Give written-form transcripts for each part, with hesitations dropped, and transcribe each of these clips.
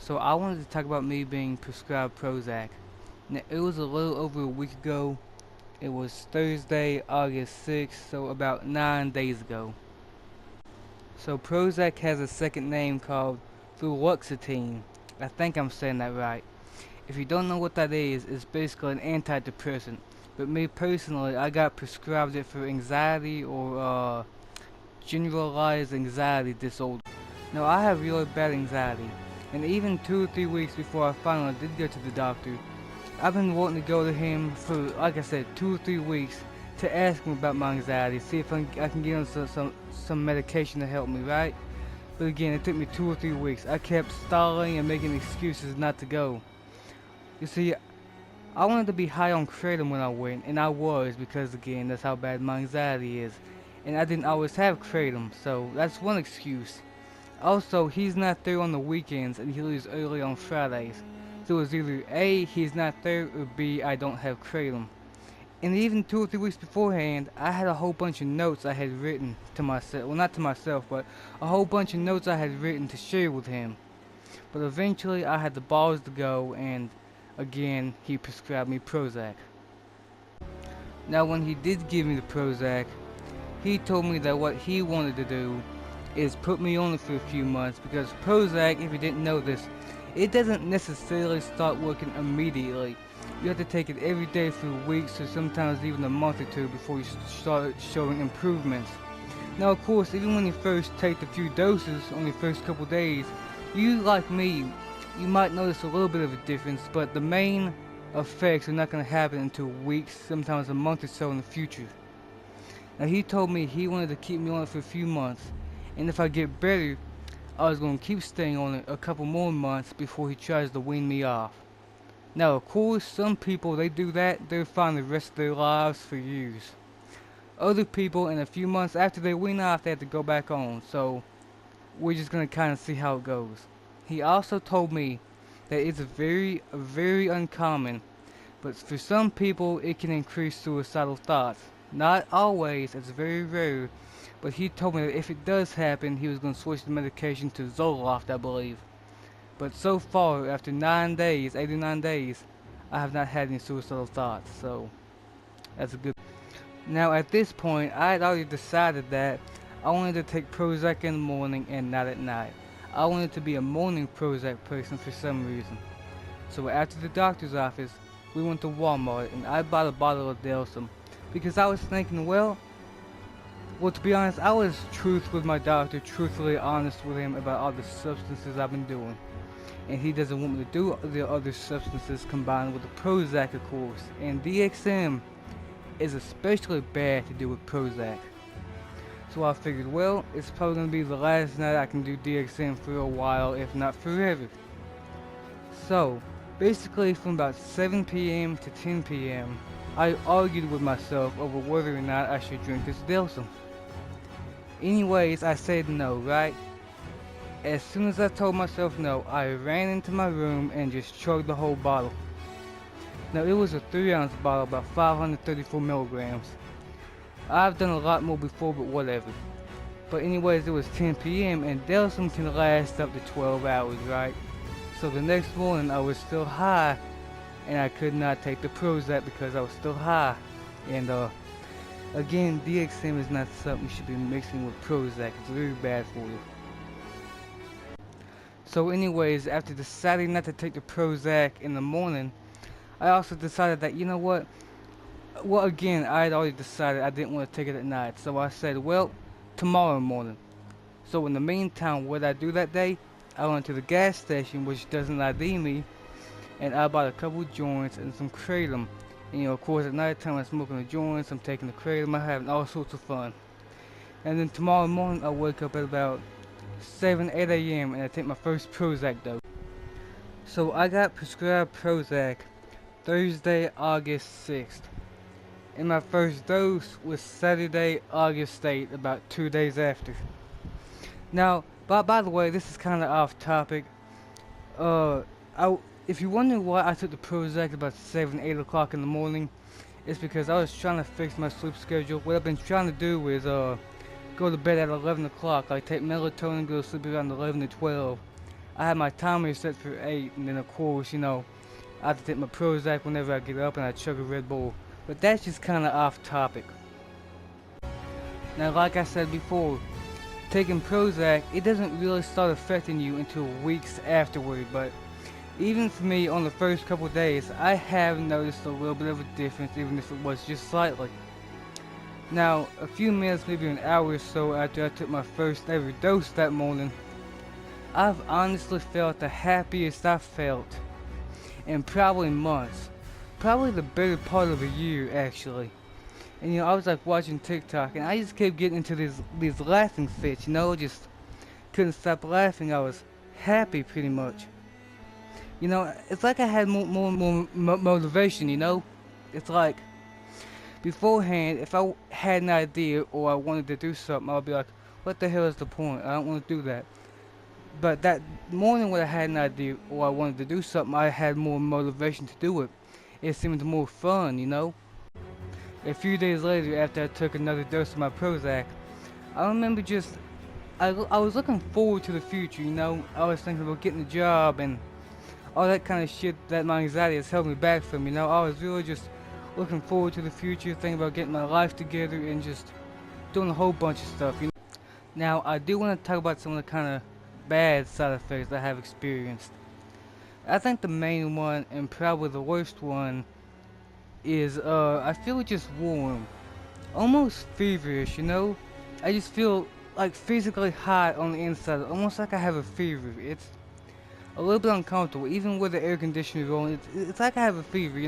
So I wanted to talk about me being prescribed Prozac. Now, it was a little over a week ago. It was Thursday, August 6th, so about 9 days ago. So Prozac has a second name called fluoxetine. I think I'm saying that right. If you don't know what that is, it's basically an antidepressant. But me personally, I got prescribed it for anxiety or generalized anxiety disorder. Now I have really bad anxiety, and even 2 or 3 weeks before I finally did go to the doctor, I've been wanting to go to him for, like I said, 2 or 3 weeks to ask him about my anxiety, see if I can get him some medication to help me, right? But again, it took me 2 or 3 weeks. I kept stalling and making excuses not to go. You see, I wanted to be high on kratom when I went, and I was, because again, that's how bad my anxiety is. And I didn't always have kratom, so that's one excuse. Also, he's not there on the weekends and he leaves early on Fridays. So it's either A, he's not there, or B, I don't have kratom. And even 2 or 3 weeks beforehand, I had a whole bunch of notes I had written to myself. Well, not to myself, but a whole bunch of notes I had written to share with him. But eventually, I had the balls to go, and again, he prescribed me Prozac. Now, when he did give me the Prozac, he told me that what he wanted to do is put me on it for a few months, because Prozac, if you didn't know this, it doesn't necessarily start working immediately. You have to take it every day for weeks or sometimes even a month or two before you start showing improvements. Now of course, even when you first take the few doses on your first couple days, you, like me, you might notice a little bit of a difference, but the main effects are not going to happen until weeks, sometimes a month or so in the future. Now he told me he wanted to keep me on it for a few months, and if I get better, I was going to keep staying on it a couple more months before he tries to wean me off. Now of course, some people, they do that, they're fine the rest of their lives for years. Other people, in a few months after they wean off, they have to go back on, so we're just going to kind of see how it goes. He also told me that it's very uncommon, but for some people it can increase suicidal thoughts. Not always, it's very rare, but he told me that if it does happen, he was going to switch the medication to Zoloft, I believe. But so far, after 9 days, 8 or 9 days, I have not had any suicidal thoughts, so that's a good. Now at this point, I had already decided that I wanted to take Prozac in the morning and not at night. I wanted to be a morning Prozac person for some reason. So after the doctor's office, we went to Walmart and I bought a bottle of Delsum, because I was thinking, well, to be honest, I was with my doctor, truthfully honest with him about all the substances I've been doing. And he doesn't want me to do the other substances combined with the Prozac, of course. And DXM is especially bad to do with Prozac. So I figured, well, it's probably going to be the last night I can do DXM for a while, if not forever. So, basically from about 7 p.m. to 10 p.m., I argued with myself over whether or not I should drink this Delsum. Anyways, I said no, right? As soon as I told myself no, I ran into my room and just chugged the whole bottle. Now it was a 3-ounce bottle, about 534 milligrams. I've done a lot more before, but whatever. But anyways, it was 10 p.m. and Delsum can last up to 12 hours, right? So the next morning I was still high, and I could not take the Prozac because I was still high. And again, DXM is not something you should be mixing with Prozac. It's very bad for you. So anyways, after deciding not to take the Prozac in the morning, I also decided that, you know what? Well, again, I had already decided I didn't want to take it at night. So I said, well, tomorrow morning. So in the meantime, what I do that day, I went to the gas station, which doesn't ID me, and I bought a couple joints and some kratom. And of course, at night time, I'm smoking the joints, I'm taking the kratom, I'm having all sorts of fun. And then tomorrow morning, I wake up at about 7, 8 a.m. and I take my first Prozac dose. So I got prescribed Prozac Thursday, August 6th. And my first dose was Saturday, August 8th, about 2 days after. Now, by the way, this is kind of off topic. If you wonder why I took the Prozac about 7, 8 o'clock in the morning, it's because I was trying to fix my sleep schedule. What I've been trying to do is go to bed at 11 o'clock. I take melatonin, go to sleep around 11 to 12. I had my timer set for 8, and then of course, I have to take my Prozac whenever I get up and I chug a Red Bull. But that's just kinda off topic. Now, like I said before, taking Prozac, it doesn't really start affecting you until weeks afterward, but even for me, on the first couple days, I have noticed a little bit of a difference, even if it was just slightly. Now, a few minutes, maybe an hour or so after I took my first ever dose that morning, I've honestly felt the happiest I've felt in probably months. Probably the better part of a year, actually. And I was like watching TikTok, and I just kept getting into these laughing fits, just couldn't stop laughing. I was happy pretty much. It's like I had more motivation, It's like, beforehand, if I had an idea or I wanted to do something, I'll be like, what the hell is the point? I don't want to do that. But that morning when I had an idea or I wanted to do something, I had more motivation to do it. It seemed more fun, A few days later, after I took another dose of my Prozac, I remember I was looking forward to the future, I was thinking about getting a job and all that kind of shit that my anxiety has held me back from, I was really just looking forward to the future, thinking about getting my life together and just doing a whole bunch of stuff, Now, I do want to talk about some of the kind of bad side effects I have experienced. I think the main one, and probably the worst one, is, I feel just warm. Almost feverish, I just feel like physically hot on the inside, almost like I have a fever. It's a little bit uncomfortable, even with the air conditioner going. It's like I have a fever,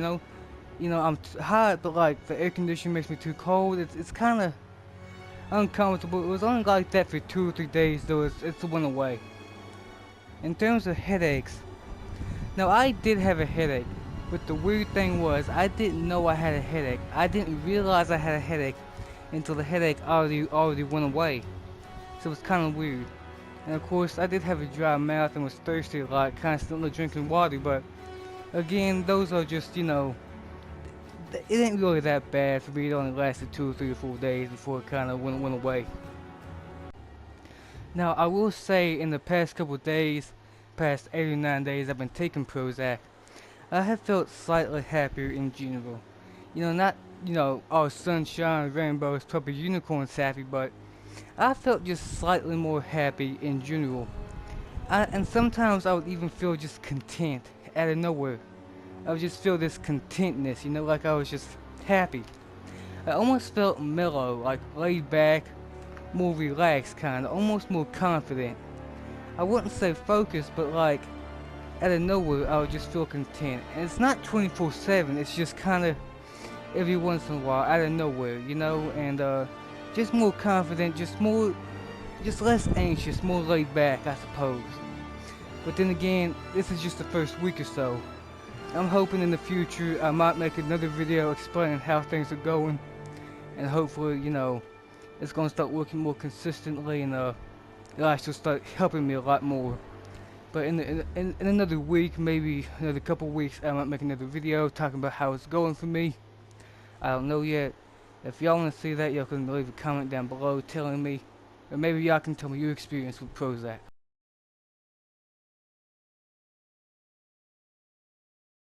I'm hot, but like the air conditioner makes me too cold. It's kind of uncomfortable. It was only like that for 2 or 3 days, though. It's went away. In terms of headaches, now I did have a headache, but the weird thing was I didn't know I had a headache. I didn't realize I had a headache until the headache already went away. So it was kind of weird. And of course, I did have a dry mouth and was thirsty, like constantly drinking water. But again, those are just, it ain't really that bad for me. It only lasted 2 or 3 or 4 days before it kind of went away. Now, I will say in the past couple days, past 8 or 9 days I've been taking Prozac, I have felt slightly happier in general. Not, all sunshine, rainbows, puppy unicorns happy, but I felt just slightly more happy in general. And sometimes I would even feel just content out of nowhere. I would just feel this contentness, like I was just happy. I almost felt mellow, like laid back, more relaxed kinda, almost more confident. I wouldn't say focused, but like out of nowhere I would just feel content. And it's not 24/7, it's just kinda every once in a while, out of nowhere, and just more confident, just less anxious, more laid back, I suppose. But then again, this is just the first week or so. I'm hoping in the future I might make another video explaining how things are going, and hopefully, it's gonna start working more consistently, and it'll actually start helping me a lot more. But in another week, maybe another couple weeks, I might make another video talking about how it's going for me. I don't know yet. If y'all want to see that, y'all can leave a comment down below telling me, or maybe y'all can tell me your experience with Prozac.